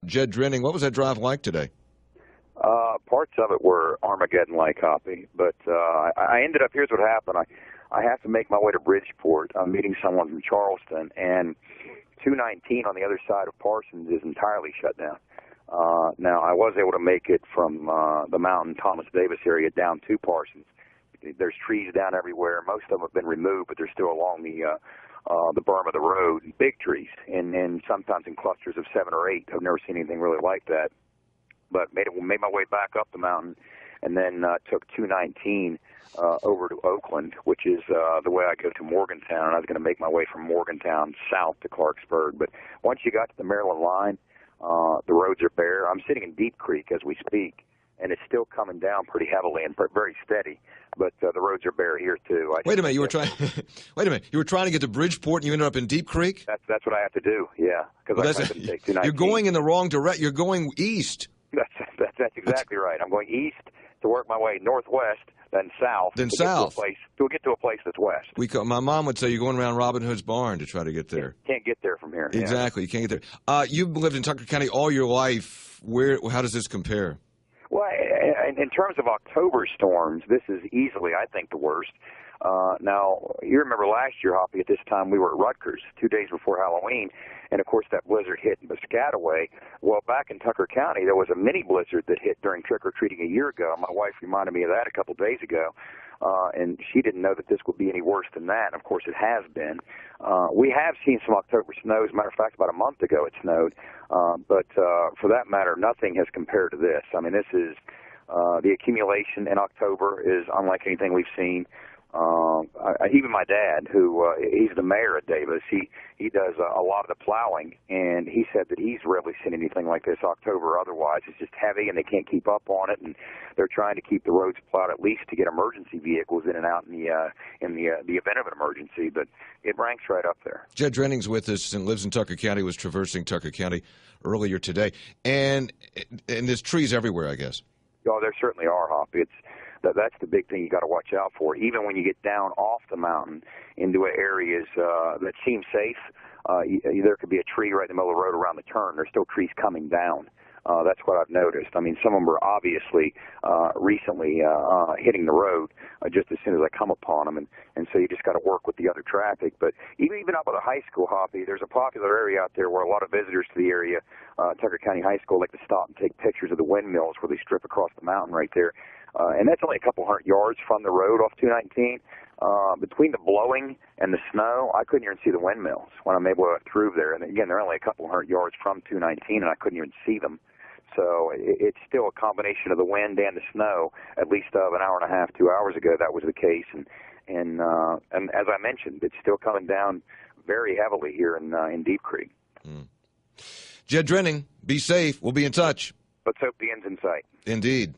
Jed Drenning, what was that drive like today? Parts of it were Armageddon-like, Hoppy, but I ended up, here's what happened. I have to make my way to Bridgeport. I'm meeting someone from Charleston, and 219 on the other side of Parsons is entirely shut down. Now, I was able to make it from the Mountain Thomas Davis area down to Parsons. There's trees down everywhere. Most of them have been removed, but they're still along the berm of the road, big trees, and sometimes in clusters of 7 or 8. I've never seen anything really like that. But made my way back up the mountain, and then took 219 over to Oakland, which is the way I go to Morgantown. And I was going to make my way from Morgantown south to Clarksburg. But once you got to the Maryland line, the roads are bare. I'm sitting in Deep Creek as we speak, and it's still coming down pretty heavily and very steady. But the roads are bare here too. Wait a minute, you were trying. Wait a minute, you were trying to get to Bridgeport, and you ended up in Deep Creek. That's what I have to do. Yeah, because I couldn't take 219. You're going in the wrong direction. You're going east. That's exactly right. I'm going east to work my way northwest, then south. Then south. To get to a place that's west. My mom would say you're going around Robin Hood's barn to try to get there. Can't get there from here. Exactly, yeah. You can't get there. You've lived in Tucker County all your life. How does this compare? Well, in terms of October storms, this is easily, I think, the worst. Now, you remember last year, Hoppy, at this time we were at Rutgers 2 days before Halloween, and of course that blizzard hit in Piscataway. Well, back in Tucker County, there was a mini blizzard that hit during trick-or-treating a year ago. My wife reminded me of that a couple days ago, and she didn't know that this would be any worse than that. And of course, it has been. We have seen some October snow. As a matter of fact, about a month ago it snowed, but for that matter, nothing has compared to this. I mean, this is the accumulation in October is unlike anything we've seen. Even my dad, who he's the mayor of Davis, he does a lot of the plowing, and he said that he's rarely seen anything like this October. Otherwise, it's just heavy, and they can't keep up on it, and they're trying to keep the roads plowed at least to get emergency vehicles in and out in the event of an emergency. But it ranks right up there. Jed Drenning's with us and lives in Tucker County. Was traversing Tucker County earlier today, and there's trees everywhere, I guess. Oh, there certainly are, Hoppy. That's the big thing you got to watch out for. Even when you get down off the mountain into areas that seem safe, there could be a tree right in the middle of the road around the turn. There's still trees coming down. That's what I've noticed. I mean, some of them are obviously recently hitting the road just as soon as I come upon them, and so you just got to work with the other traffic. But even up at a high school, Hoppy, there's a popular area out there where a lot of visitors to the area, Tucker County High School, like to stop and take pictures of the windmills where they strip across the mountain right there. And that's only a couple hundred yards from the road off 219. Between the blowing and the snow, I couldn't even see the windmills when I'm able to get through there. And again, they're only a couple hundred yards from 219, and I couldn't even see them. So it's still a combination of the wind and the snow. At least of an hour and a half, 2 hours ago, that was the case. And as I mentioned, it's still coming down very heavily here in Deep Creek. Jed Drenning, be safe. We'll be in touch. Let's hope the end's in sight. Indeed.